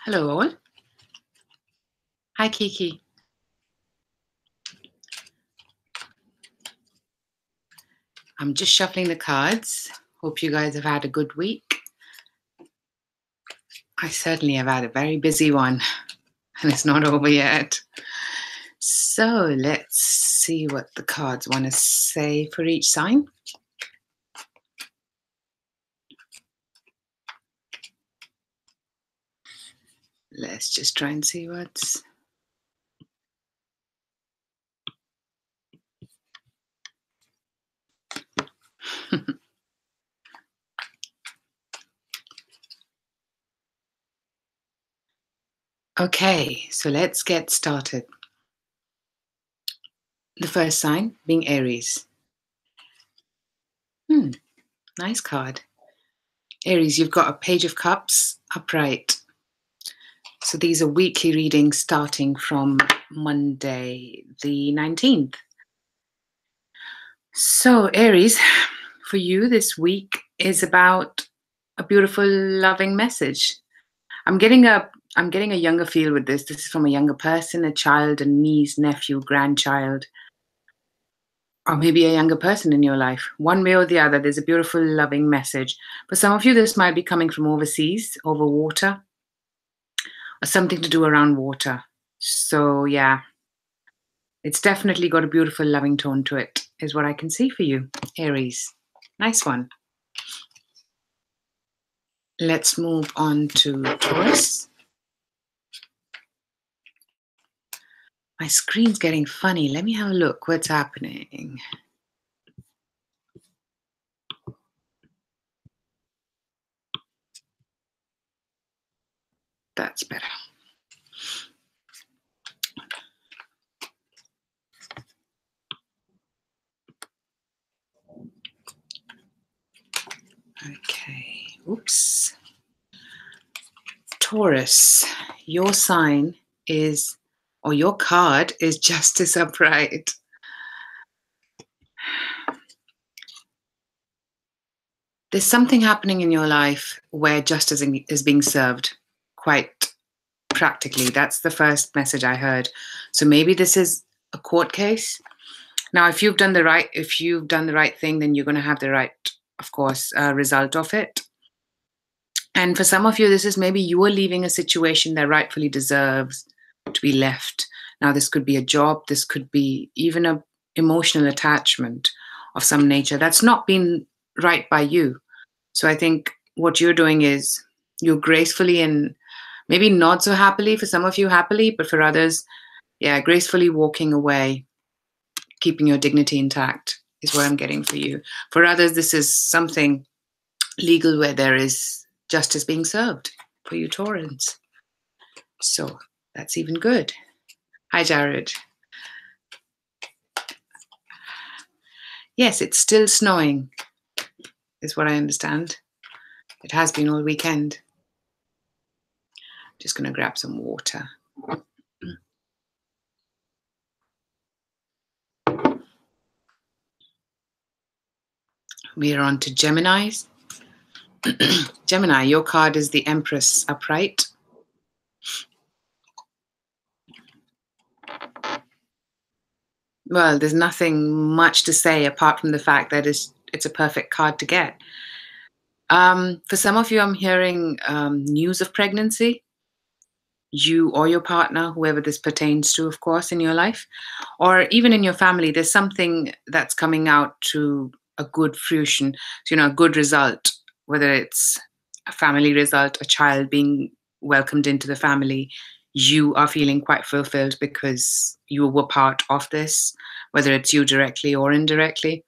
Hello, all. Hi, Kiki. I'm just shuffling the cards. Hope you guys have had a good week. I certainly have had a very busy one, and it's not over yet. So let's see what the cards want to say for each sign. Let's just try and see what's... Okay, so let's get started. The first sign being Aries. Nice card. Aries, you've got a Page of Cups upright. So these are weekly readings starting from Monday, the 19th. So Aries, for you this week is about a beautiful, loving message. I'm getting a younger feel with this. This is from a younger person, a child, a niece, nephew, grandchild, or maybe a younger person in your life. One way or the other, there's a beautiful, loving message. For some of you, this might be coming from overseas, over water, or something to do around water. So yeah, it's definitely got a beautiful, loving tone to it, is what I can see for you, Aries. Nice one. Let's move on to Taurus. My screen's getting funny. Let me have a look. What's happening? That's better. Okay. Oops. Taurus, your sign is, or your card is Justice upright. There's something happening in your life where justice is being served quite practically. That's the first message I heard. So maybe this is a court case. Now, if you've done the right thing, then you're going to have the right, of course, result of it. And for some of you, this is maybe you are leaving a situation that rightfully deserves to be left. Now, this could be a job. This could be even an emotional attachment of some nature that's not been right by you. So I think what you're doing is you're gracefully and maybe not so happily, for some of you happily, but for others, yeah, gracefully walking away, keeping your dignity intact is what I'm getting for you. For others, this is something legal where there is justice being served for you, Taurans. So that's even good. Hi, Jared. Yes, it's still snowing, is what I understand. It has been all weekend. Just going to grab some water. We are on to Geminis. Gemini, your card is the Empress upright. Well, there's nothing much to say apart from the fact that it's a perfect card to get. For some of you, I'm hearing news of pregnancy. You or your partner, whoever this pertains to, of course, in your life, or even in your family, there's something that's coming out to a good fruition, a good result, whether it's a family result, a child being welcomed into the family. You are feeling quite fulfilled because you were part of this, whether it's you directly or indirectly.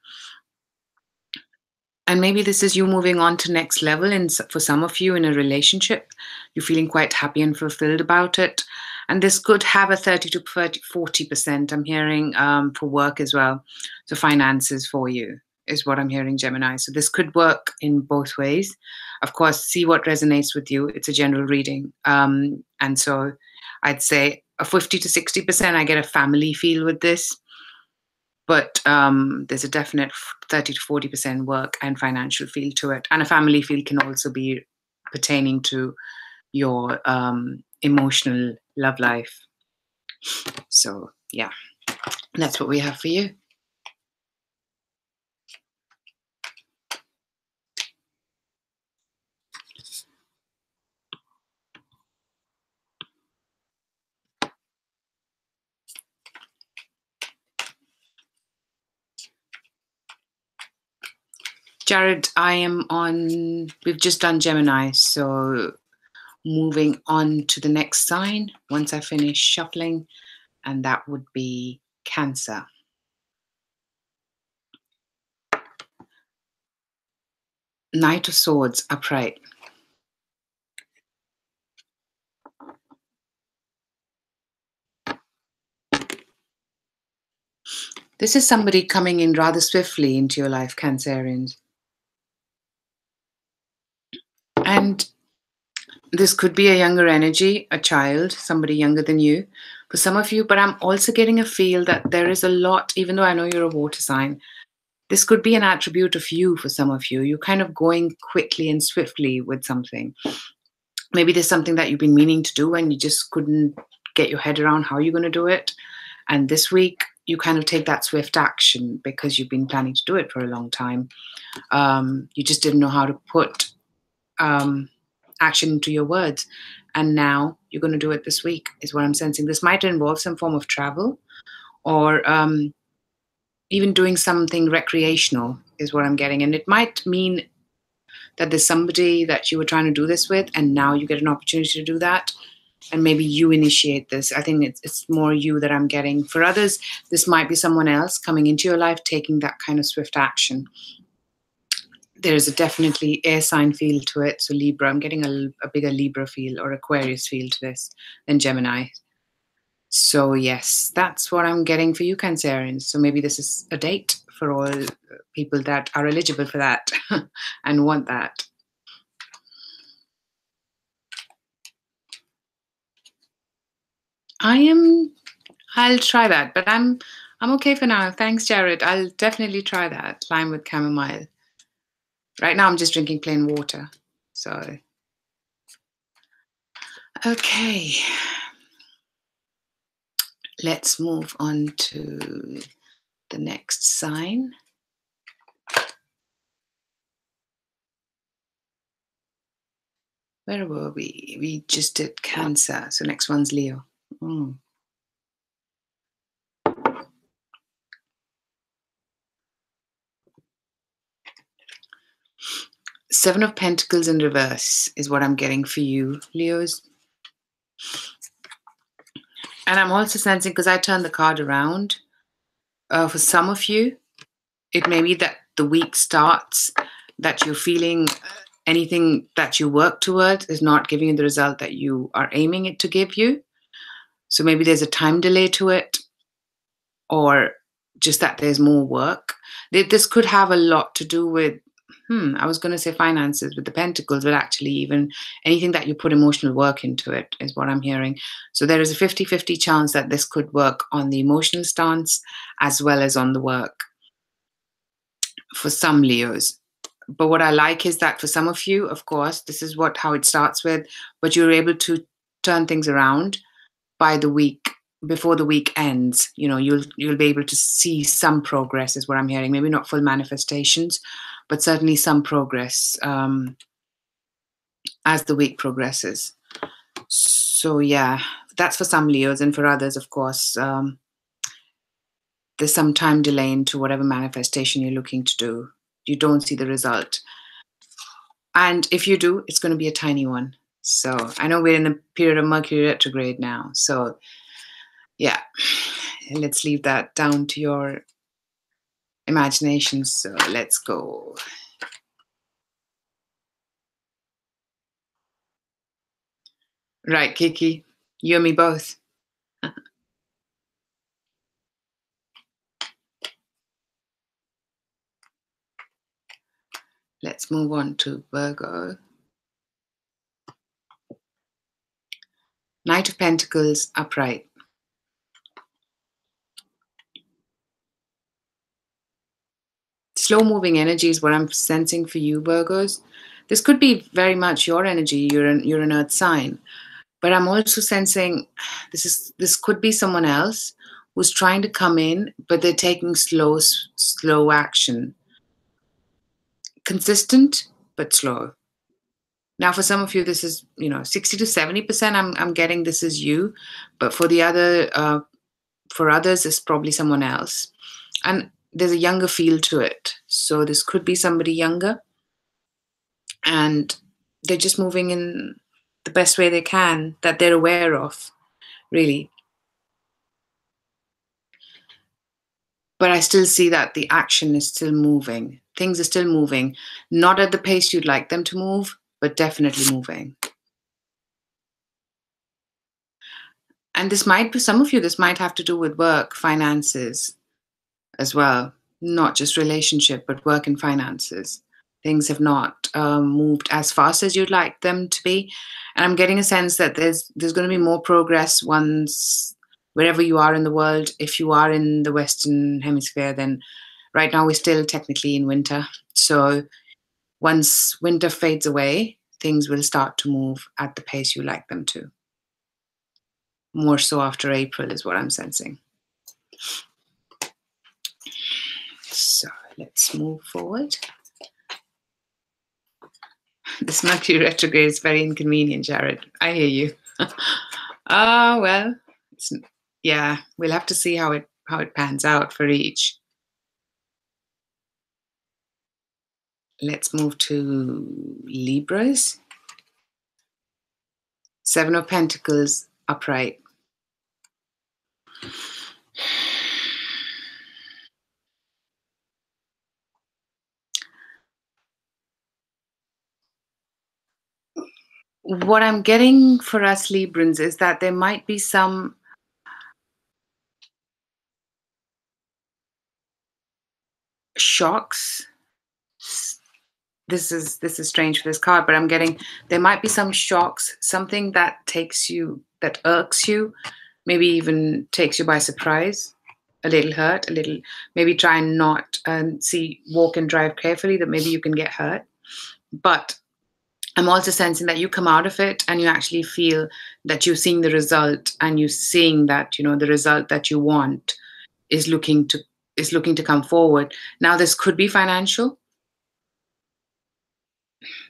And maybe this is you moving on to next level. And for some of you in a relationship, you're feeling quite happy and fulfilled about it. And this could have a 30 to 40%, I'm hearing, for work as well. So finances for you is what I'm hearing, Gemini. So this could work in both ways. Of course, see what resonates with you. It's a general reading. And so I'd say a 50 to 60%, I get a family feel with this. But there's a definite 30 to 40% work and financial feel to it. And a family feel can also be pertaining to your emotional love life. So yeah, that's what we have for you. Jared, we've just done Gemini, so moving on to the next sign once I finish shuffling, and that would be Cancer. Knight of Swords, upright. This is somebody coming in rather swiftly into your life, Cancerians. And this could be a younger energy, a child, somebody younger than you, for some of you. But I'm also getting a feel that there is a lot, even though I know you're a water sign, this could be an attribute of you for some of you. You're kind of going quickly and swiftly with something. Maybe there's something that you've been meaning to do and you just couldn't get your head around how you're going to do it. And this week, you kind of take that swift action because you've been planning to do it for a long time. You just didn't know how to put action into your words. And now you're going to do it this week, is what I'm sensing. This might involve some form of travel or even doing something recreational, is what I'm getting. And it might mean that there's somebody that you were trying to do this with, and now you get an opportunity to do that. And maybe you initiate this. I think it's more you that I'm getting. For others, this might be someone else coming into your life, taking that kind of swift action. There's a definitely air sign feel to it. So Libra, I'm getting a bigger Libra feel or Aquarius feel to this than Gemini. So yes, that's what I'm getting for you, Cancerians. So maybe this is a date for all people that are eligible for that and want that. I'll try that, but I'm okay for now. Thanks, Jared. I'll definitely try that. Lime with chamomile. Right now I'm just drinking plain water. So okay. Let's move on to the next sign. Where were we? We just did Cancer. So next one's Leo. Seven of Pentacles in reverse is what I'm getting for you, Leos. And I'm also sensing, because I turned the card around, for some of you, it may be that the week starts, that you're feeling anything that you work towards is not giving you the result that you are aiming it to give you. So maybe there's a time delay to it, or just that there's more work. This could have a lot to do with, I was going to say finances with the Pentacles, but actually even anything that you put emotional work into it is what I'm hearing. So there is a 50-50 chance that this could work on the emotional stance as well as on the work for some Leos. But what I like is that for some of you, of course, this is how it starts with, but you're able to turn things around by the week, before the week ends. You'll be able to see some progress, is what I'm hearing. Maybe not full manifestations, but certainly some progress as the week progresses. So yeah, that's for some Leos, and for others, of course, there's some time delay into whatever manifestation you're looking to do. You don't see the result. And if you do, it's going to be a tiny one. So I know we're in a period of Mercury retrograde now. So yeah, let's leave that down to your imagination. So let's go. Right, Kiki, you and me both. Let's move on to Virgo. Knight of Pentacles, upright. Slow moving energy is what I'm sensing for you, Virgos. This could be very much your energy. You're an earth sign. But I'm also sensing this could be someone else who's trying to come in, but they're taking slow action. Consistent, but slow. Now, for some of you, this is 60 to 70%. I'm getting this is you, but for others, it's probably someone else, and there's a younger feel to it. So this could be somebody younger, and they're just moving in the best way they can that they're aware of, really. But I still see that the action is still moving. Things are still moving, not at the pace you'd like them to move, but definitely moving. And this might be, some of you, this might have to do with work, finances as well, not just relationship, but work and finances. Things have not moved as fast as you'd like them to be. And I'm getting a sense that there's going to be more progress once, wherever you are in the world. If you are in the Western Hemisphere, then right now we're still technically in winter. So once winter fades away, things will start to move at the pace you like them to. More so after April is what I'm sensing. So let's move forward. This Mercury retrograde is very inconvenient, Jared. I hear you. Well, yeah, we'll have to see how it pans out for each. Let's move to Libras. Seven of Pentacles upright. What I'm getting for us Librans is that there might be some shocks. This is strange for this card, but I'm getting there might be some shocks, something that irks you, maybe even takes you by surprise, a little hurt, maybe try and not walk and drive carefully, that maybe you can get hurt. But I'm also sensing that you come out of it and you actually feel that you're seeing the result, and you're seeing that the result that you want is looking to come forward. Now, this could be financial.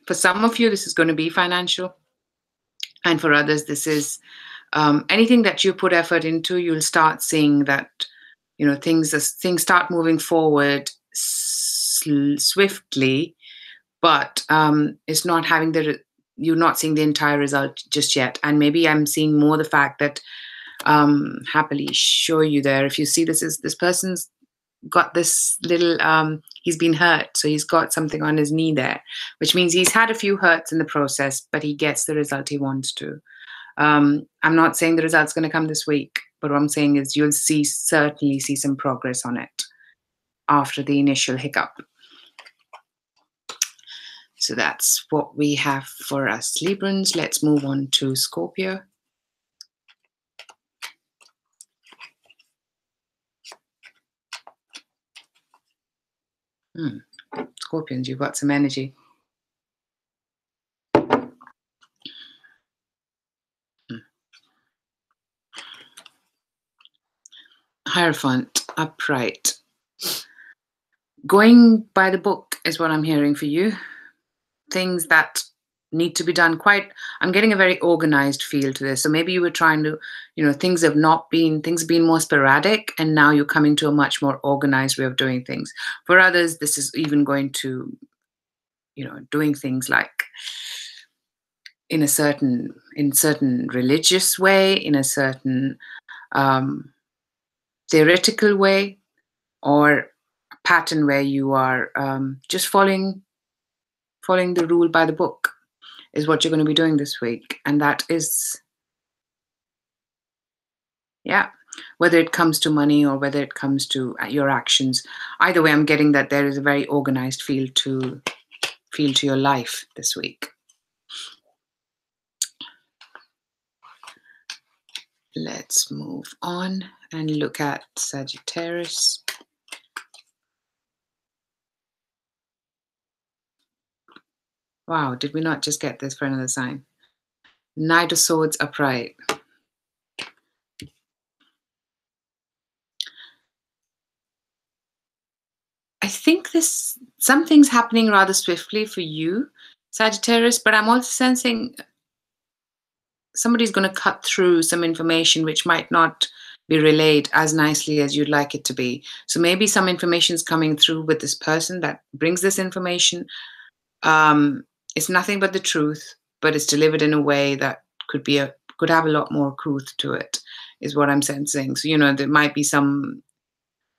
For some of you, this is going to be financial, and for others, this is anything that you put effort into. You'll start seeing that things start moving forward swiftly, but it's not you're not seeing the entire result just yet. And maybe I'm seeing more the fact that happily show you there. If you see this person's got this little he's been hurt, so he's got something on his knee there, which means he's had a few hurts in the process, but he gets the result he wants to. I'm not saying the result's going to come this week, but what I'm saying is you'll certainly see some progress on it after the initial hiccup. So that's what we have for us Librans. Let's move on to Scorpio. Scorpions, you've got some energy. Hierophant, upright. Going by the book is what I'm hearing for you. Things that need to be done I'm getting a very organized feel to this. So maybe you were trying to, things have been more sporadic, and now you're coming to a much more organized way of doing things. For others, this is even going to, doing things like in a certain religious way, in a certain theoretical way, or a pattern where you are just following the rule by the book is what you're going to be doing this week. And that is, whether it comes to money or whether it comes to your actions, either way, I'm getting that there is a very organized feel to your life this week. Let's move on and look at Sagittarius. Wow, did we not just get this for another sign? Knight of Swords upright. I think something's happening rather swiftly for you, Sagittarius, but I'm also sensing somebody's going to cut through some information which might not be relayed as nicely as you'd like it to be. So maybe some information is coming through with this person that brings this information. It's nothing but the truth, but it's delivered in a way that could have a lot more truth to it, is what I'm sensing. So there might be some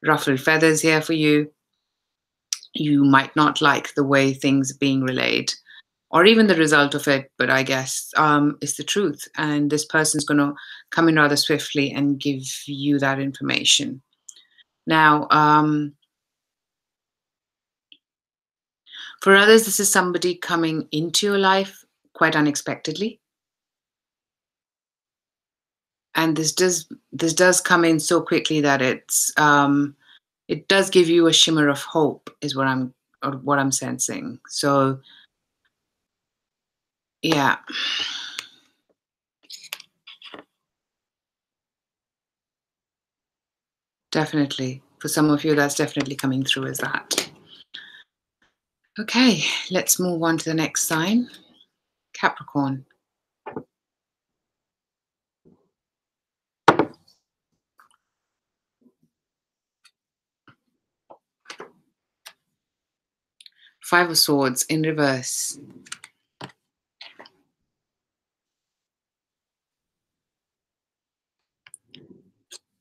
ruffled feathers here for you. You might not like the way things are being relayed, or even the result of it, but I guess it's the truth. And this person's going to come in rather swiftly and give you that information. Now, for others, this is somebody coming into your life quite unexpectedly. And this does come in so quickly that it does give you a shimmer of hope, is what I'm sensing. So, yeah. Definitely. For some of you, that's definitely coming through as that. Okay, let's move on to the next sign, Capricorn. Five of Swords in reverse.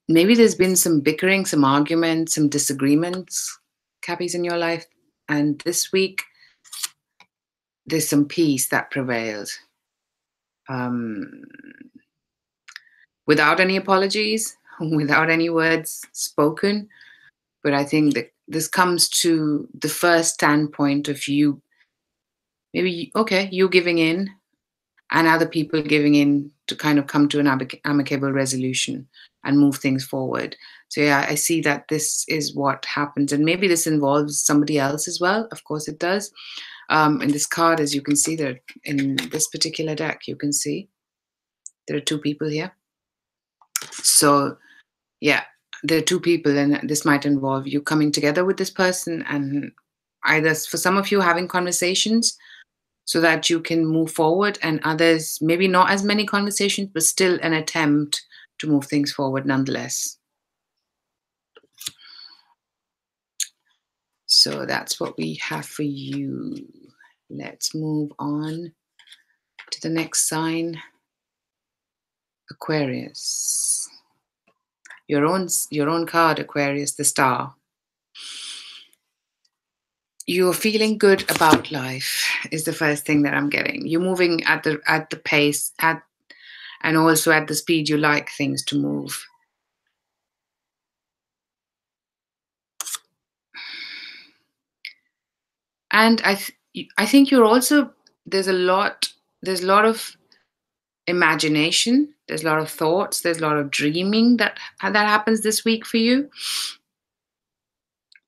Maybe there's been some bickering, some arguments, some disagreements, Cappies, in your life. And this week, there's some peace that prevailed. Without any apologies, without any words spoken. But I think that this comes to the first standpoint of you, maybe, okay, you giving in and other people giving in to kind of come to an amicable resolution and move things forward. So yeah, I see that this is what happens, and maybe this involves somebody else as well. Of course, it does. In this card, as you can see, there in this particular deck, you can see there are two people here. So yeah, there are two people, and this might involve you coming together with this person, and either for some of you having conversations so that you can move forward, and others maybe not as many conversations, but still an attempt to move things forward nonetheless. So that's what we have for you. Let's move on to the next sign, Aquarius. Your own card, Aquarius, the Star. You're feeling good about life is the first thing that I'm getting. You're moving at the pace and also at the speed you like things to move. And I think you're also there's a lot of imagination, there's a lot of thoughts, there's a lot of dreaming that happens this week for you,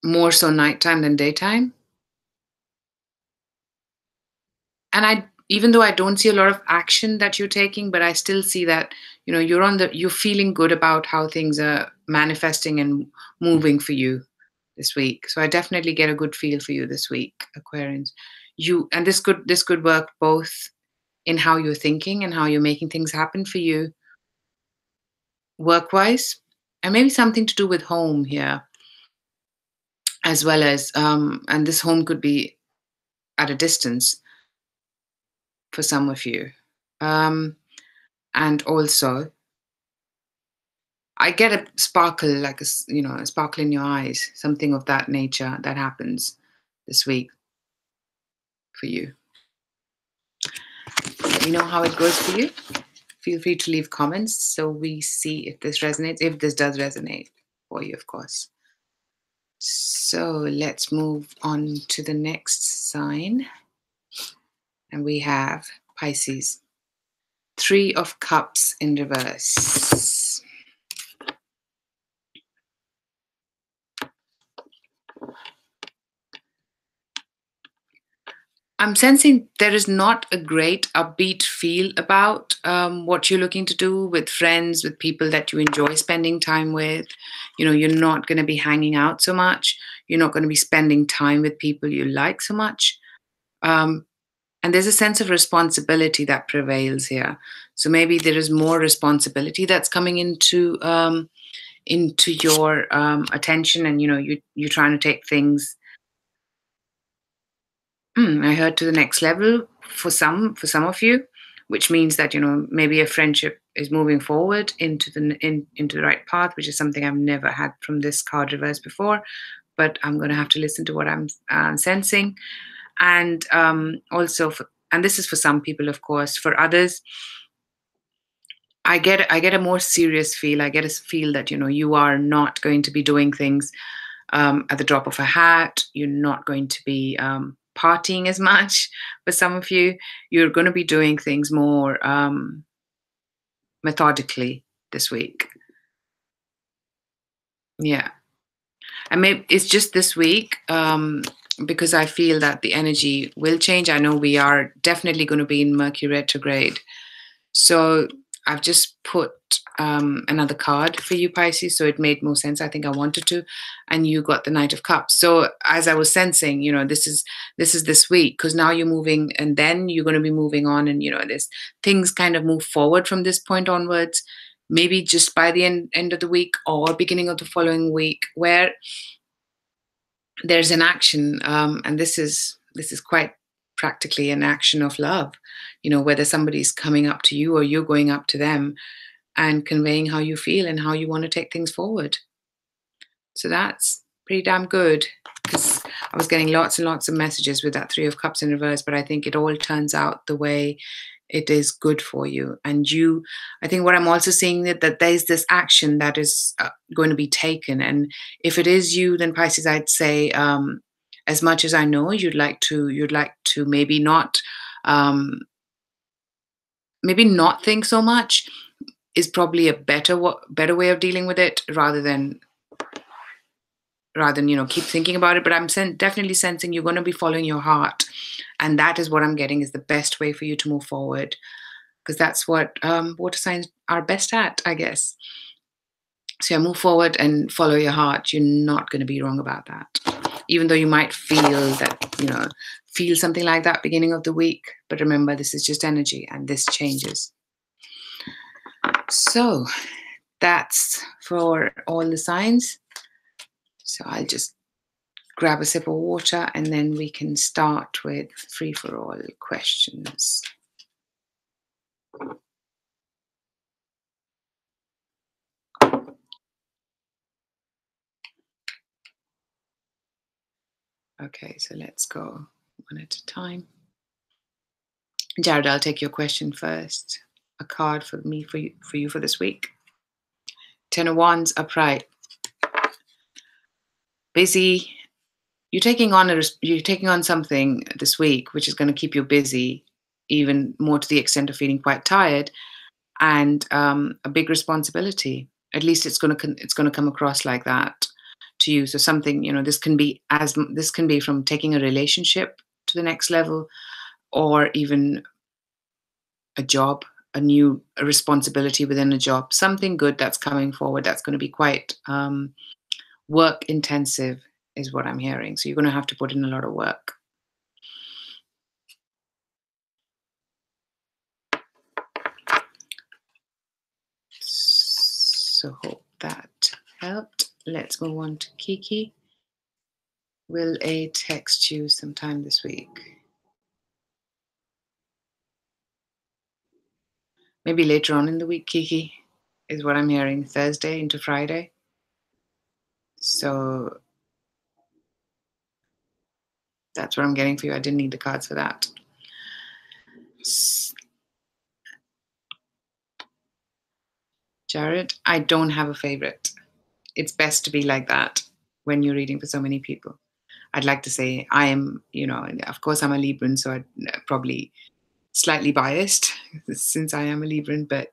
more so nighttime than daytime. And even though I don't see a lot of action that you're taking, but I still see that you're feeling good about how things are manifesting and moving for you this week. So I definitely get a good feel for you this week, Aquarians. And this could work both in how you're thinking and how you're making things happen for you work-wise, and maybe something to do with home here, as well as and this home could be at a distance for some of you. And also I get a sparkle, like a sparkle in your eyes, something of that nature that happens this week for you. Let me know how it goes for you. Feel free to leave comments so we see if this resonates, if this does resonate for you, of course. So let's move on to the next sign. And we have Pisces. 3 of Cups in reverse. I'm sensing there is not a great upbeat feel about what you're looking to do with friends, with people that you enjoy spending time with. You're not going to be hanging out so much. You're not going to be spending time with people you like so much. Um, and there's a sense of responsibility that prevails here. So maybe there is more responsibility that's coming into your attention, and you're trying to take things. I heard to the next level for some of you, which means that maybe a friendship is moving forward into the right path, which is something I've never had from this card reverse before. But I'm going to have to listen to what I'm sensing, and and this is for some people, of course. For others, I get a more serious feel. I get a feel that you are not going to be doing things at the drop of a hat. You're not going to be partying as much. For some of you, you're going to be doing things more methodically this week. Yeah. And maybe it's just this week, because I feel that the energy will change. I know we are definitely going to be in Mercury retrograde. So I've just put another card for you, Pisces. So it made more sense. I think I wanted to. And you got the Knight of Cups. So as I was sensing, this is this week, because now you're moving, and then you're going to be moving on, and there's things kind of move forward from this point onwards. Maybe just by the end of the week or beginning of the following week, where there's an action, and this is quite practically an action of love. Whether somebody's coming up to you or you're going up to them and conveying how you feel and how you want to take things forward. So that's pretty damn good, because I was getting lots and lots of messages with that Three of Cups in reverse, but I think it all turns out the way it is good for you. And I think what I'm also seeing that there's this action that is going to be taken. And if it is you, then Pisces, I'd say, as much as I know you'd like to maybe not think so much, is probably a better way of dealing with it, rather than keep thinking about it. But I'm definitely sensing you're going to be following your heart, and that is what I'm getting is the best way for you to move forward, because that's what water signs are best at, I guess. So yeah, move forward and follow your heart. You're not going to be wrong about that, even though you might feel something like that beginning of the week. But remember, this is just energy, and this changes. So that's for all the signs. So I'll just grab a sip of water, and then we can start with free for all questions. Okay, so let's go one at a time. Jared, I'll take your question first. A card for you for this week. Ten of Wands, upright. Busy. You're taking on something this week which is going to keep you busy, even more to the extent of feeling quite tired, and a big responsibility. At least it's going to come across like that to you. So something, this can be from taking a relationship to the next level, or even a job, a responsibility within a job, something good that's coming forward that's going to be quite work intensive is what I'm hearing. So you're going to have to put in a lot of work. So hope that helped. Let's move on to Kiki. Will A text you sometime this week? Maybe later on in the week, Kiki, is what I'm hearing, Thursday into Friday. So that's what I'm getting for you. I didn't need the cards for that. Jared, I don't have a favorite. It's best to be like that when you're reading for so many people. I'd like to say I am, of course I'm a Libran, so I'm probably slightly biased since I am a Libran, but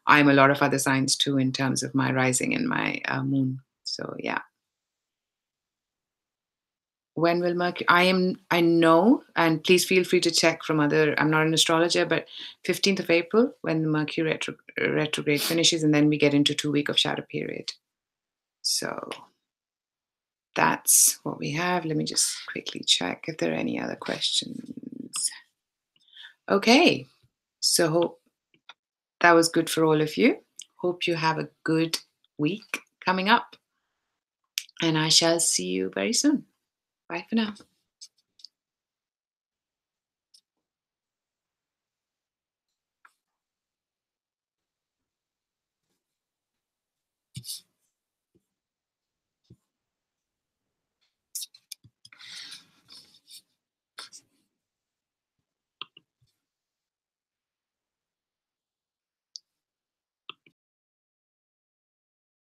I'm a lot of other signs too in terms of my rising and my moon. So yeah. When will Mercury? I know, and please feel free to check from other. I'm not an astrologer, but 15th of April when the Mercury retrograde finishes, and then we get into 2 week of shadow period. So that's what we have. Let me just quickly check if there are any other questions. Okay, so hope that was good for all of you. Hope you have a good week coming up, and I shall see you very soon. Bye for now.